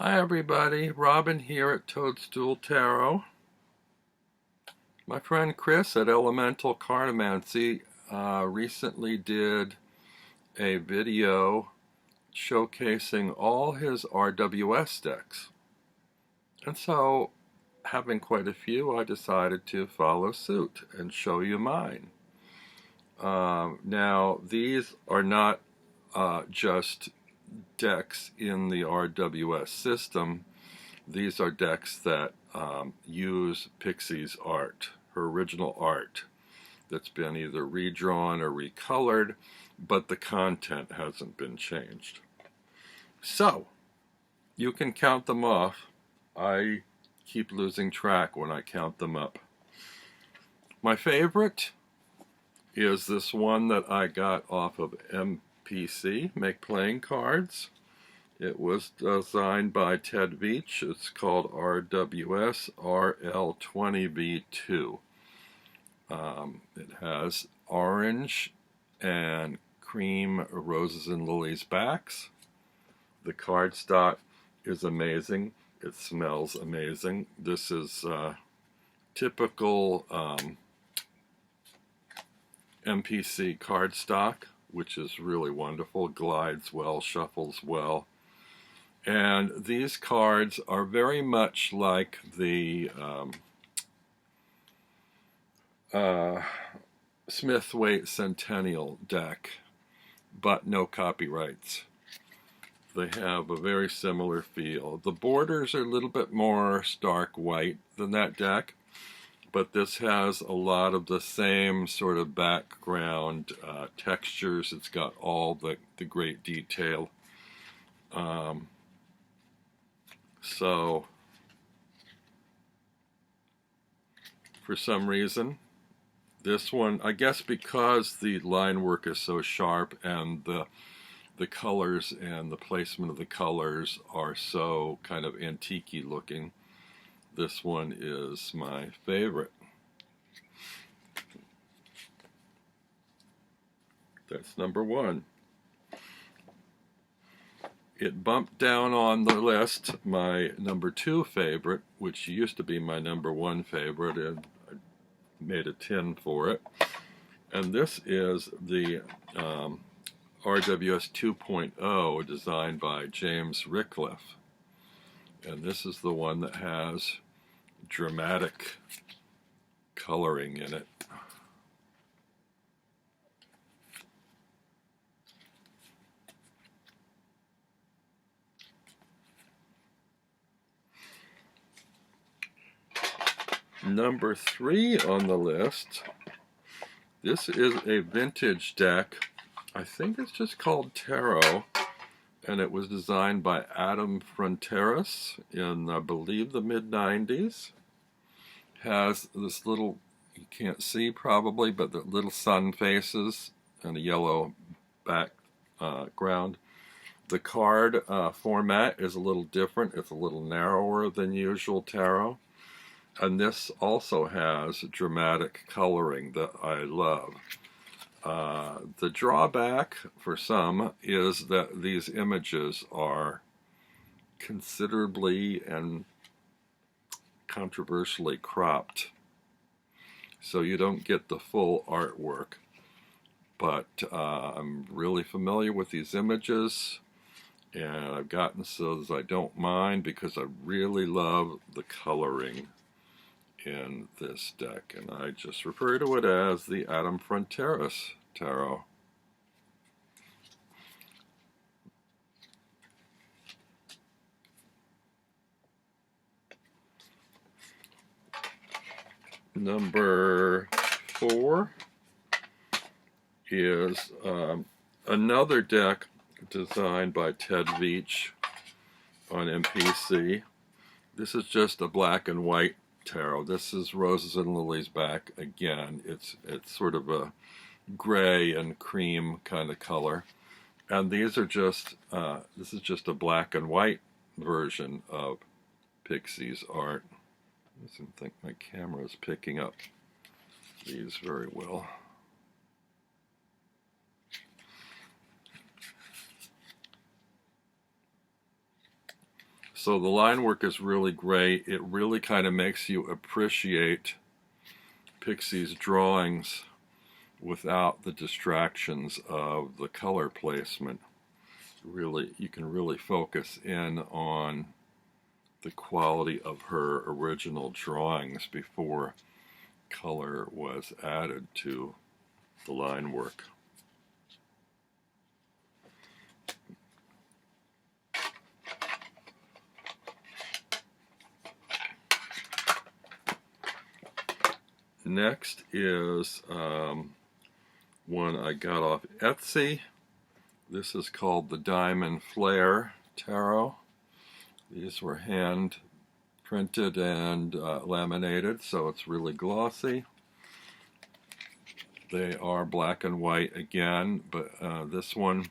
Hi everybody, Robin here at Ws2 Tarot. My friend Chris at Elemental Cartomancy recently did a video showcasing all his RWS decks. And so, having quite a few, I decided to follow suit and show you mine. Now, these are not just decks in the RWS system. These are decks that use Pixie's art, her original art, that's been either redrawn or recolored, but the content hasn't been changed. So, you can count them off. I keep losing track when I count them up. My favorite is this one that I got off of MPC, Make Playing Cards. It was designed by Ted Veach. It's called RWS RL20V2. It has orange and cream roses and lilies backs. The cardstock is amazing. It smells amazing. This is typical MPC cardstock, which is really wonderful. Glides well, shuffles well. And these cards are very much like the Smith-Waite Centennial deck, but no copyrights. They have a very similar feel. The borders are a little bit more stark white than that deck, but this has a lot of the same sort of background textures. It's got all the great detail. So, for some reason, this one, I guess because the line work is so sharp and the colors and the placement of the colors are so kind of antique-y looking, this one is my favorite. That's number one. It bumped down on the list my number two favorite, which used to be my number one favorite, and I made a 10 for it. And this is the RWS 2.0 designed by James Rickliff. And this is the one that has dramatic coloring in it. Number three on the list, this is a vintage deck. I think it's just called Tarot, and it was designed by Adam Fronteras in, I believe, the mid-90s. Has this little, you can't see probably, but the little sun faces and a yellow background. The card format is a little different. It's a little narrower than usual tarot. And this also has dramatic coloring that I love. The drawback for some is that these images are considerably and controversially cropped, so you don't get the full artwork. But I'm really familiar with these images, and I've gotten so that I don't mind because I really love the coloring in this deck, and I just refer to it as the Adam Fronteras Tarot. Number four is another deck designed by Ted Veach on MPC. This is just a black and white tarot. This is roses and lilies back again. It's sort of a gray and cream kind of color, and these are just this is just a black and white version of Pixie's art. I don't think my camera is picking up these very well. So the line work is really great. It really kind of makes you appreciate Pixie's drawings without the distractions of the color placement. Really, you can really focus in on the quality of her original drawings before color was added to the line work. Next is one I got off Etsy. This is called the Diamond Flare Tarot. These were hand printed and laminated, so it's really glossy. They are black and white again, but this one,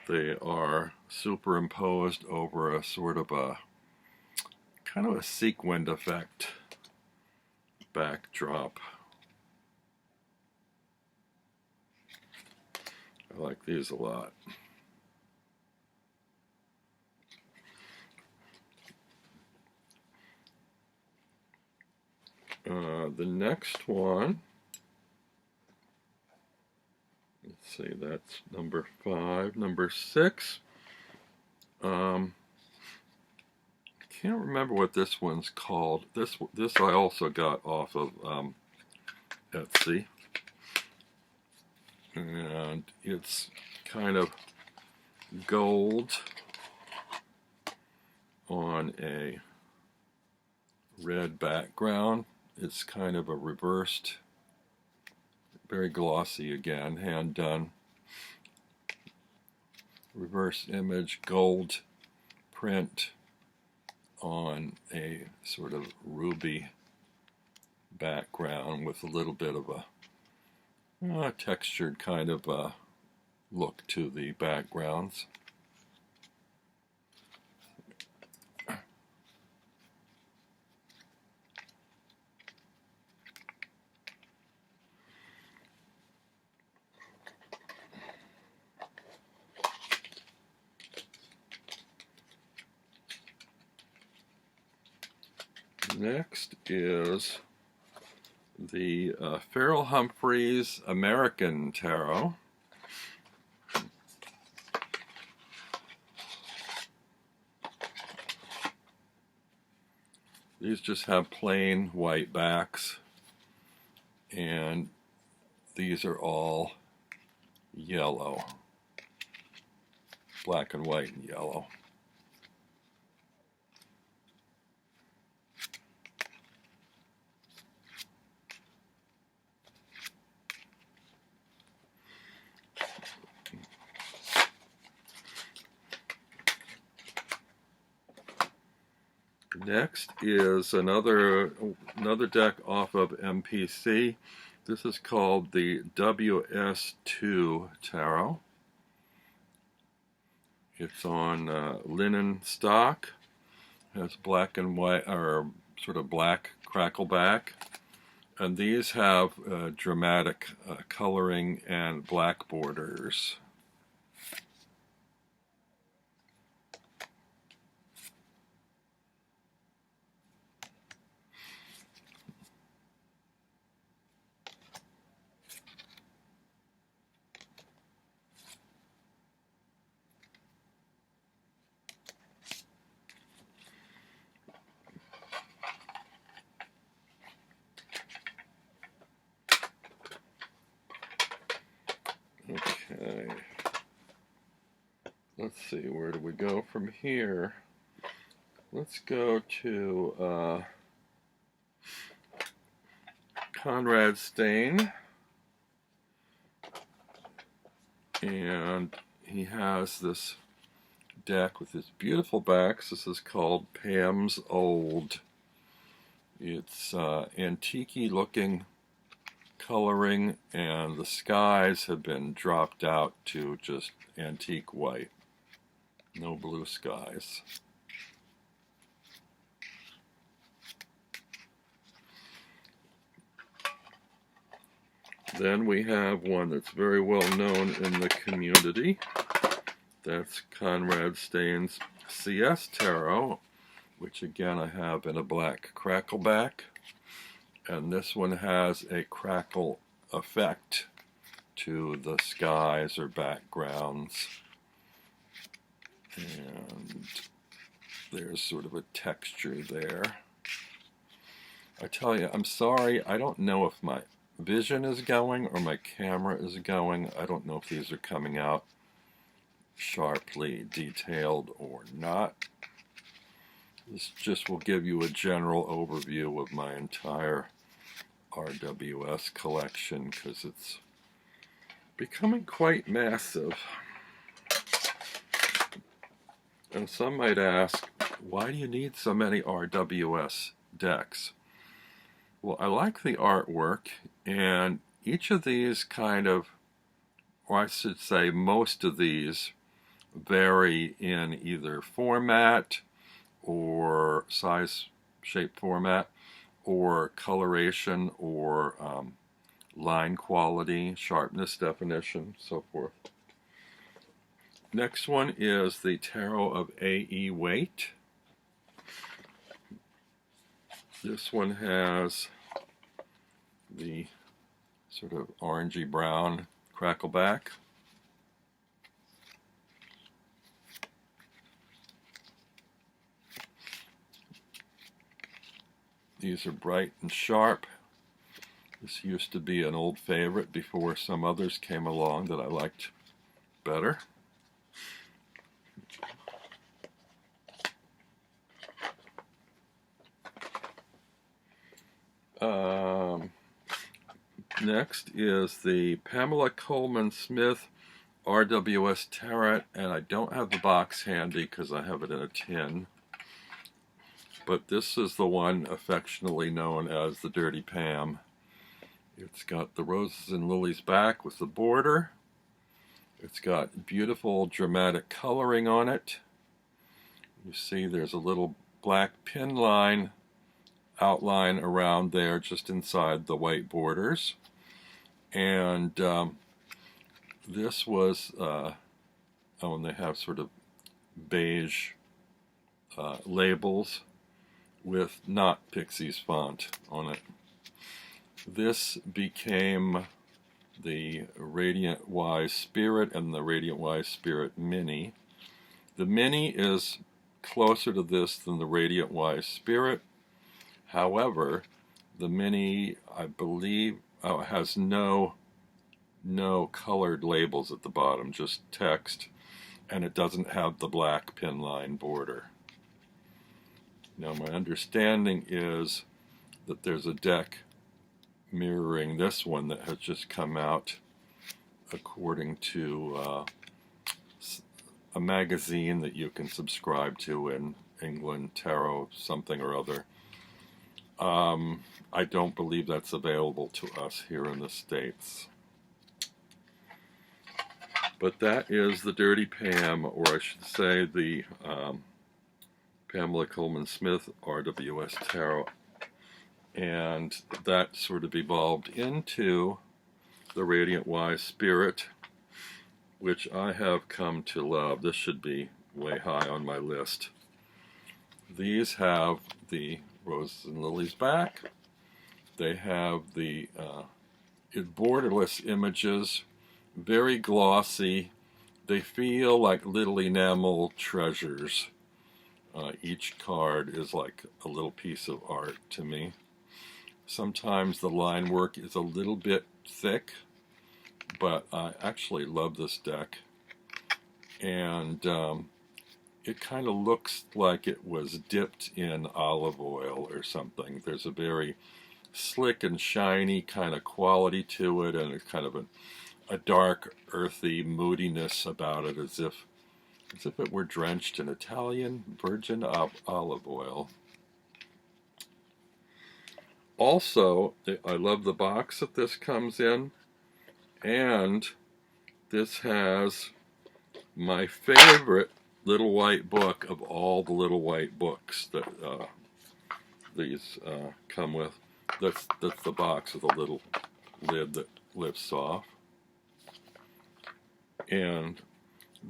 they are superimposed over a sort of a kind of a sequined effect backdrop. I like these a lot. The next one, let's see, that's number 5. Number 6, I can't remember what this one's called. This I also got off of Etsy, and it's kind of gold on a red background. It's kind of a reversed, very glossy again, hand done. Reverse image, gold print on a sort of ruby background with a little bit of a textured kind of look to the backgrounds. Next is the Farrell Humphreys American Tarot. These just have plain white backs, and these are all yellow, black and white and yellow. Next is another deck off of MPC. This is called the Ws2 Tarot. It's on linen stock. Has black and white, or sort of black crackle back. And these have dramatic coloring and black borders. Okay, let's see, where do we go from here? Let's go to Conrad Stain, and he has this deck with his beautiful backs. This is called Pam's Old. It's antique-y looking coloring, and the skies have been dropped out to just antique white. No blue skies. Then we have one that's very well known in the community. That's Conrad Stain's Ws2 Tarot, which again I have in a black crackle back, and this one has a crackle effect to the skies or backgrounds, and there's sort of a texture there. I tell you, I'm sorry, I don't know if my vision is going or my camera is going. I don't know if these are coming out sharply detailed or not. This just will give you a general overview of my entire RWS collection, because it's becoming quite massive. And some might ask, why do you need so many RWS decks? Well, I like the artwork, and each of these kind of, or I should say most of these, vary in either format or size, shape, format, or coloration, or line quality, sharpness, definition, so forth. Next one is the Tarot of A.E. Waite. This one has the sort of orangey brown crackle back. These are bright and sharp. This used to be an old favorite before some others came along that I liked better. Next is the Pamela Colman Smith Rws Tarot, and I don't have the box handy because I have it in a tin. But this is the one affectionately known as the Dirty Pam. It's got the roses and lilies back with the border. It's got beautiful dramatic coloring on it. You see there's a little black pin line outline around there just inside the white borders. And this was, and they have sort of beige labels with not Pixies font on it. This became the Radiant Wise Spirit and the Radiant Wise Spirit Mini. The Mini is closer to this than the Radiant Wise Spirit. However, the Mini, I believe, has no colored labels at the bottom, just text, and it doesn't have the black pin line border. Now, my understanding is that there's a deck mirroring this one that has just come out, according to a magazine that you can subscribe to in England, Tarot something or other. I don't believe that's available to us here in the States. But that is the Dirty Pam, or I should say the Pamela Colman Smith RWS Tarot. And that sort of evolved into the Radiant Wise Spirit, which I have come to love. This should be way high on my list. These have the roses and lilies back. They have the borderless images, very glossy. They feel like little enamel treasures. Each card is like a little piece of art to me. Sometimes the line work is a little bit thick, but I actually love this deck. And it kind of looks like it was dipped in olive oil or something. There's a very slick and shiny kind of quality to it, and it's kind of a dark, earthy moodiness about it, as if it were drenched in Italian virgin olive oil. Also, I love the box that this comes in, and this has my favorite little white book of all the little white books that these come with. That's the box with a little lid that lifts off. And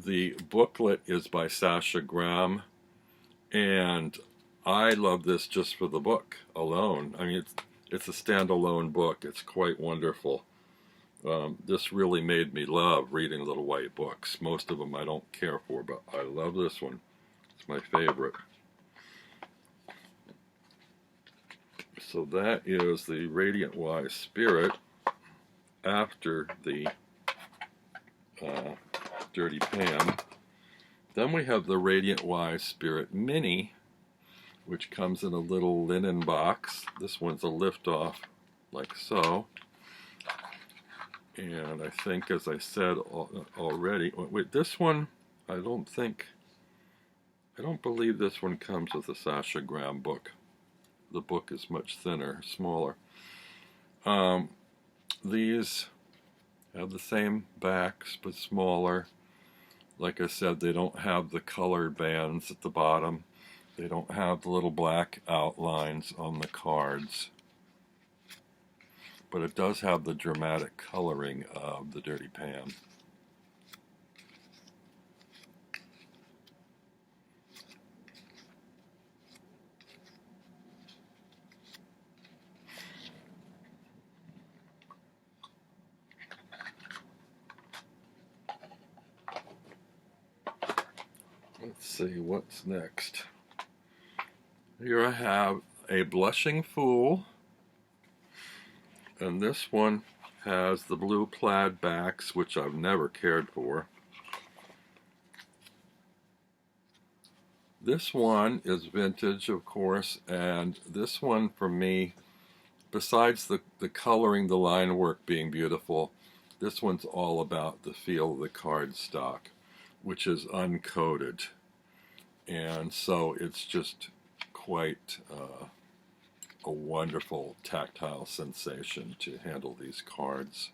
The booklet is by Sasha Graham, and I love this just for the book alone. I mean, it's a standalone book. It's quite wonderful. This really made me love reading little white books. Most of them I don't care for, but I love this one. It's my favorite. So that is the Radiant Wise Spirit after the Dirty Pam. Then we have the Radiant Wise Spirit Mini, which comes in a little linen box. This one's a lift-off, like so. And I think, as I said already, wait, this one, I don't believe this one comes with a Sasha Graham book. The book is much thinner, smaller. These have the same backs, but smaller. Like I said, they don't have the colored bands at the bottom. They don't have the little black outlines on the cards. But it does have the dramatic coloring of the Dirty Pam. Let's see what's next. Here I have a Blushing Fool, and this one has the blue plaid backs, which I've never cared for. This one is vintage, of course, and this one for me, besides the coloring, the line work being beautiful, this one's all about the feel of the cardstock, which is uncoated. And so it's just quite a wonderful tactile sensation to handle these cards.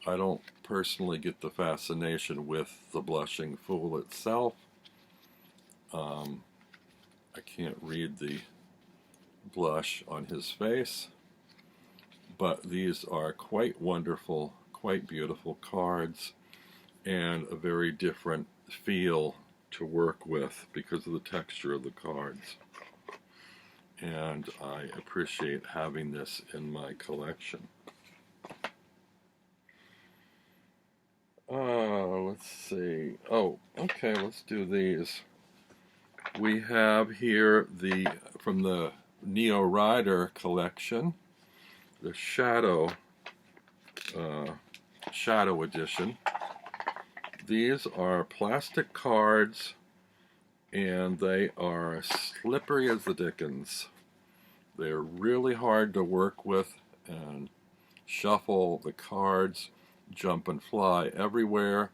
I don't personally get the fascination with the Blushing Fool itself. I can't read the blush on his face, but these are quite wonderful, quite beautiful cards, and a very different feel to work with because of the texture of the cards. And I appreciate having this in my collection. Let's see. Oh, okay, let's do these. We have here from the Neo Rider collection, the Shadow edition. These are plastic cards, and they are slippery as the dickens. They're really hard to work with and shuffle. The cards jump and fly everywhere.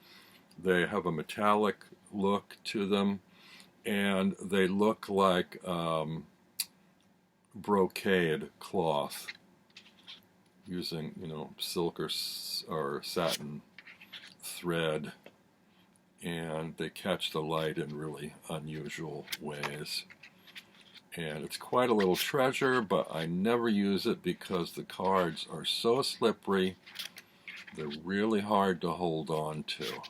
They have a metallic look to them, and they look like brocade cloth, using, silk or satin thread, and they catch the light in really unusual ways. And it's quite a little treasure, but I never use it because the cards are so slippery. They're really hard to hold on to.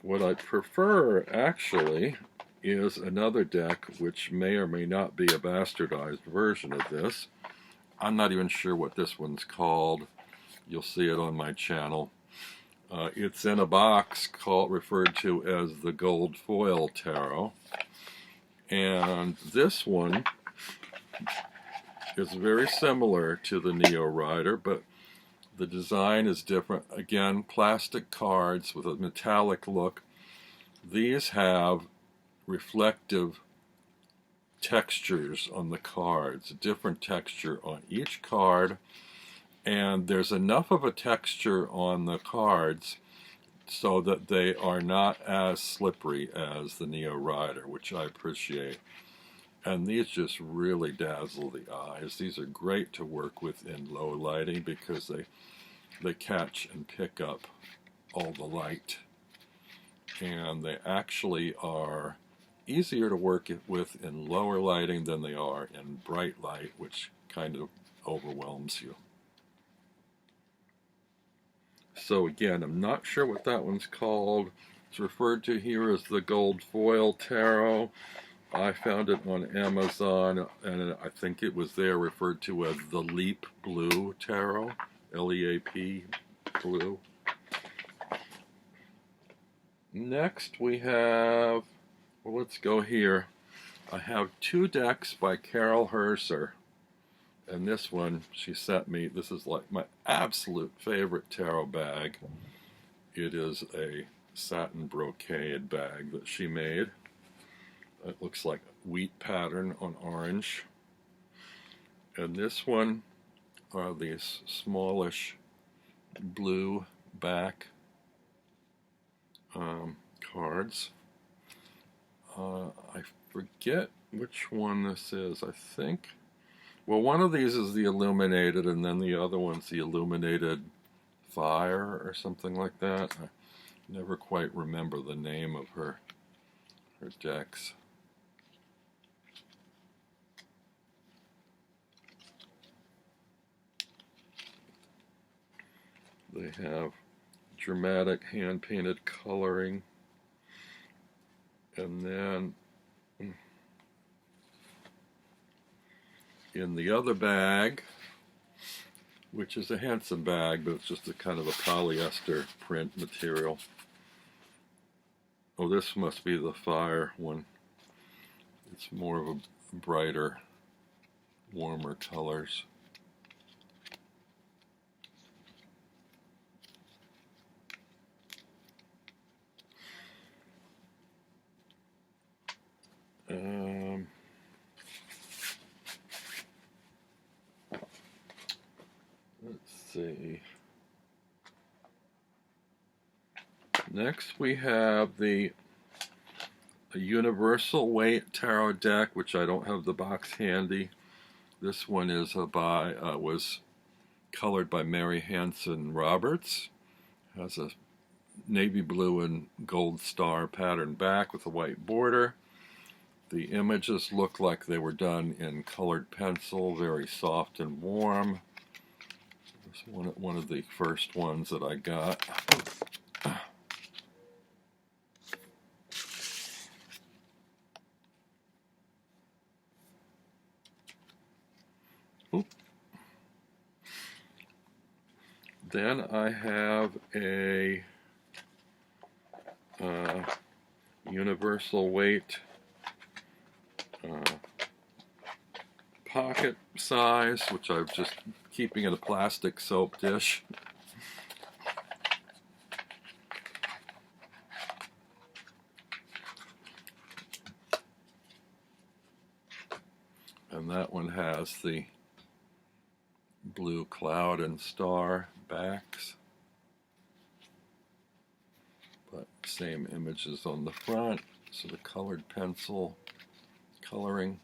What I prefer, actually, is another deck which may or may not be a bastardized version of this. I'm not even sure what this one's called. You'll see it on my channel. It's in a box referred to as the Gold Foil Tarot. And this one is very similar to the Neo Rider, but the design is different. Again, plastic cards with a metallic look. These have reflective textures on the cards, a different texture on each card, and there's enough of a texture on the cards so that they are not as slippery as the Neo Rider, which I appreciate. And these just really dazzle the eyes. These are great to work with in low lighting because they catch and pick up all the light. And they actually are easier to work with in lower lighting than they are in bright light, which kind of overwhelms you. So again, I'm not sure what that one's called. It's referred to here as the Gold Foil Tarot. I found it on Amazon, and I think it was there referred to as the Leap Blue Tarot, L-E-A-P Blue. Next we have, well, let's go here. I have two decks by Carol Herser. And this one she sent me, this is like my absolute favorite tarot bag. It is a satin brocade bag that she made. It looks like a wheat pattern on orange. And this one are these smallish blue back cards. I forget which one this is. I think, well, one of these is the illuminated, and then the other one's the illuminated fire or something like that. I never quite remember the name of her decks. They have dramatic hand-painted coloring, and then in the other bag, which is a handsome bag, but it's just a kind of a polyester print material. Oh, this must be the fire one. It's more of a brighter, warmer colors. Let's see. Next we have the Universal Weight Tarot deck, which I don't have the box handy. This one is was colored by Mary Hanson Roberts. Has a navy blue and gold star pattern back with a white border. The images look like they were done in colored pencil, very soft and warm. It's one of the first ones that I got. Oop. Then I have a Universal Weight pocket size, which I'm just keeping in a plastic soap dish. And that one has the blue cloud and star backs, but same images on the front, so the colored pencil coloring.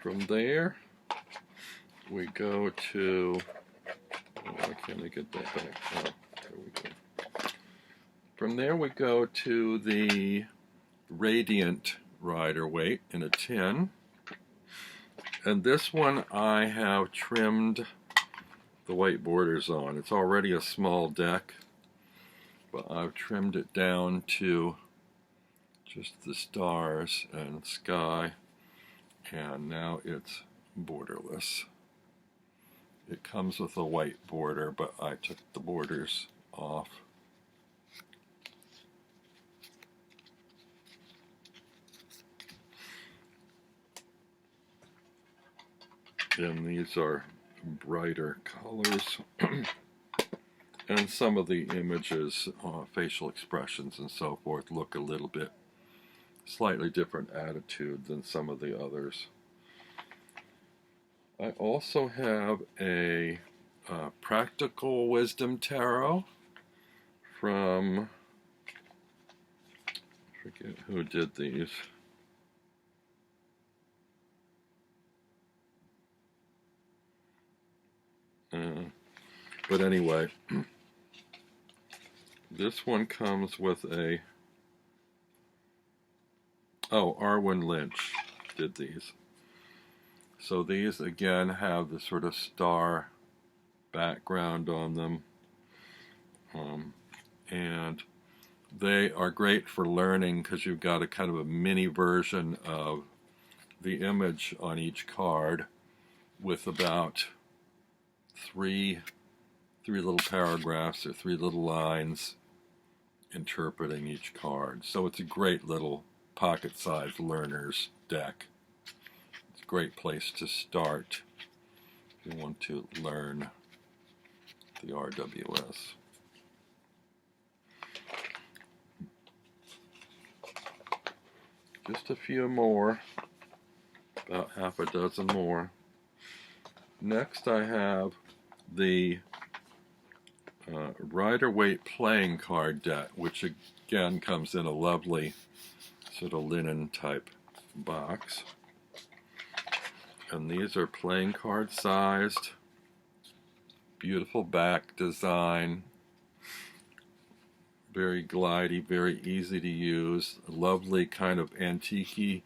From there, we go to, why can't I get that back? Oh, there we go. From there, we go to the Radiant Rider-Waite in a tin. And this one I have trimmed the white borders on. It's already a small deck, but I've trimmed it down to just the stars and sky. And now it's borderless. It comes with a white border, but I took the borders off. And these are brighter colors. And some of the images, facial expressions and so forth, look a little bit slightly different attitude than some of the others. I also have a Practical Wisdom Tarot from, I forget who did these. But anyway, this one comes with a, oh, Arwen Lynch did these. So these again have the sort of star background on them. And they are great for learning because you've got a kind of a mini version of the image on each card with about three little paragraphs or 3 little lines interpreting each card. So it's a great little pocket-sized learner's deck. It's a great place to start if you want to learn the RWS. Just a few more, about half a dozen more. Next I have the Rider-Waite playing card deck, which again comes in a lovely sort of linen type box. And these are playing card sized, beautiful back design, very glidey, very easy to use, lovely kind of antique-y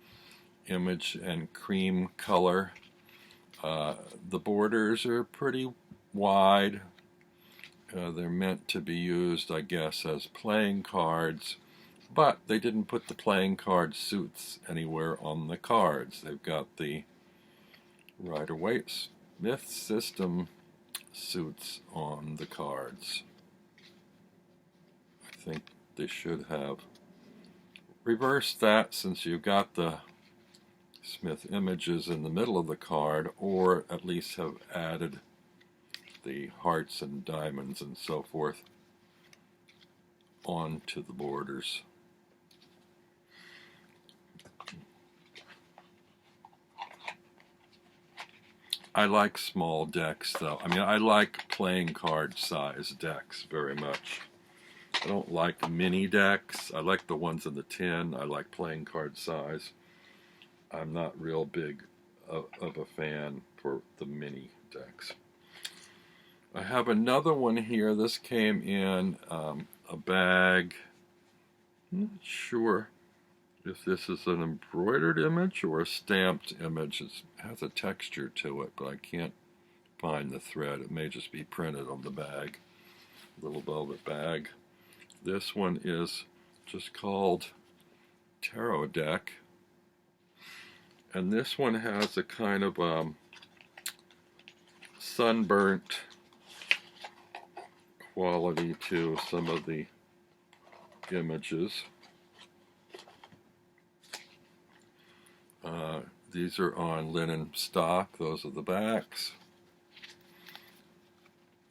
image and cream color. The borders are pretty wide. They're meant to be used, I guess, as playing cards, but they didn't put the playing card suits anywhere on the cards. They've got the Rider-Waite Smith system suits on the cards. I think they should have reversed that, since you've got the Smith images in the middle of the card, or at least have added the hearts and diamonds and so forth onto the borders. I like small decks though. I mean, I like playing card size decks very much. I don't like mini decks. I like the ones in the tin. I like playing card size. I'm not real big of a fan for the mini decks. I have another one here. This came in a bag. I'm not sure if this is an embroidered image or a stamped image. It has a texture to it, but I can't find the thread. It may just be printed on the bag. Little velvet bag. This one is just called Tarot Deck. And this one has a kind of sunburnt quality to some of the images. These are on linen stock. Those are the backs.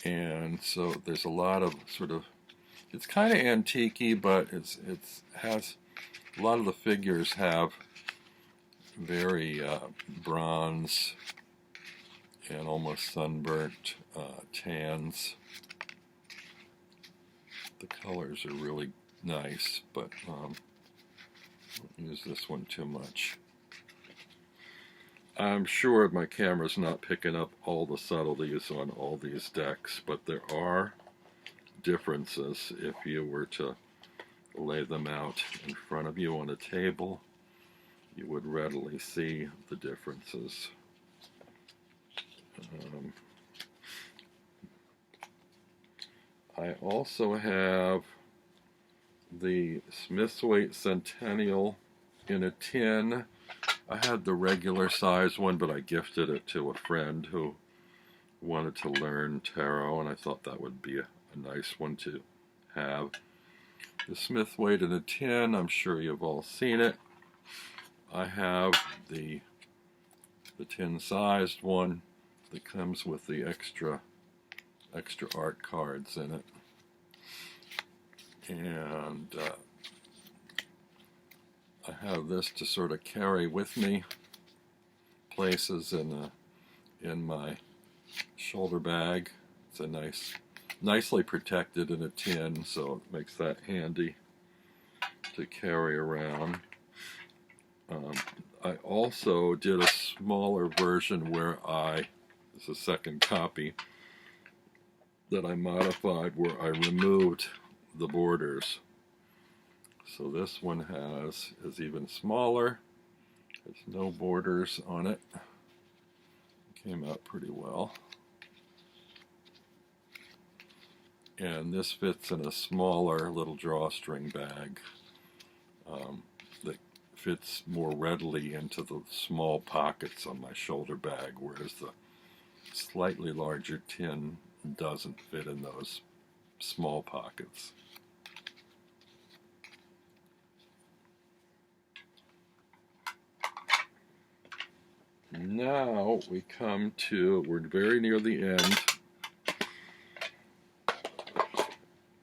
And so there's a lot of sort of, it's kind of antique-y, but it has, a lot of the figures have very bronze and almost sunburnt tans. The colors are really nice, but I don't use this one too much. I'm sure my camera's not picking up all the subtleties on all these decks, but there are differences if you were to lay them out in front of you on a table. You would readily see the differences. I also have the Smithwaite Centennial in a tin. I had the regular size one, but I gifted it to a friend who wanted to learn tarot, and I thought that would be a nice one to have. The Smithwaite in a tin, I'm sure you've all seen it. I have the tin-sized one that comes with the extra art cards in it. And I have this to sort of carry with me places in my shoulder bag. It's a nicely protected in a tin, so it makes that handy to carry around. I also did a smaller version where this is a second copy, that I modified where I removed the borders. So this one is even smaller. There's no borders on it. Came out pretty well. And this fits in a smaller little drawstring bag that fits more readily into the small pockets on my shoulder bag, whereas the slightly larger tin doesn't fit in those small pockets. Now we come to, we're very near the end,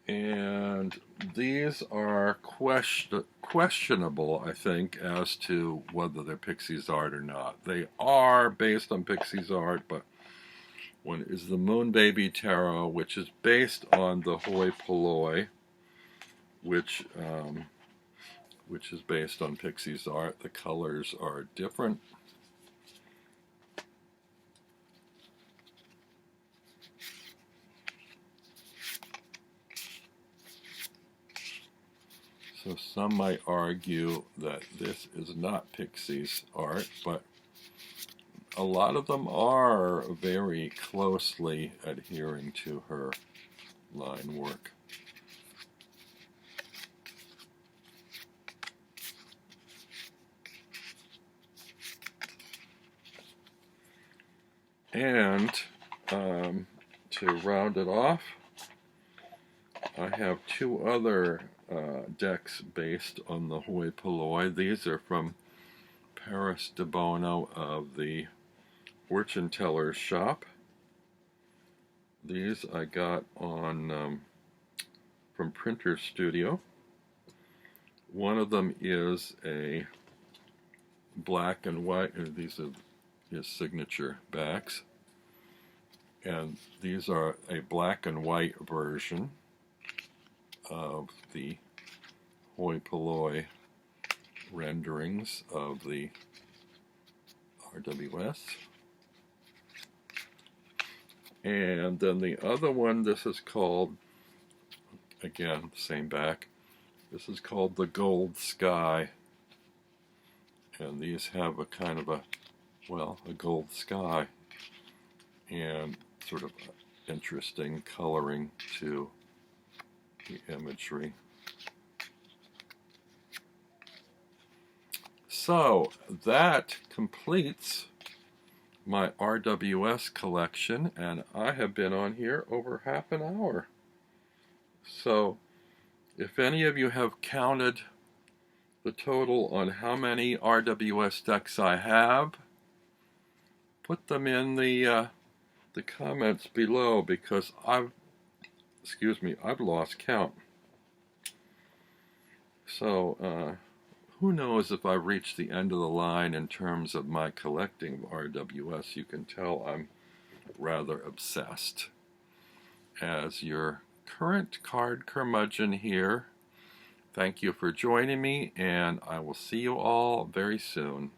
and these are questionable, I think, as to whether they're Pixies art or not. They are based on Pixies art, but one is the Moon Baby Tarot, which is based on the Hoi Polloi, which is based on Pixies art. The colors are different. So some might argue that this is not Pixies art, but a lot of them are very closely adhering to her line work. And to round it off, I have two other decks based on the Hoi Polloi. These are from Paris de Bono of the Fortune Teller's Shop. These I got on from Printer Studio. One of them is a black and white, and these are his signature backs, and these are a black and white version of the Hoi Polloi renderings of the RWS. And then the other one, this is called, again, same back, this is called the Gold Sky. And these have a kind of a gold sky and sort of interesting coloring to the imagery. So that completes my RWS collection, and I have been on here over half an hour. So if any of you have counted the total on how many RWS decks I have, put them in the comments below, because I've lost count. So who knows if I've reached the end of the line in terms of my collecting of RWS. You can tell I'm rather obsessed. As your current card curmudgeon here, thank you for joining me, and I will see you all very soon.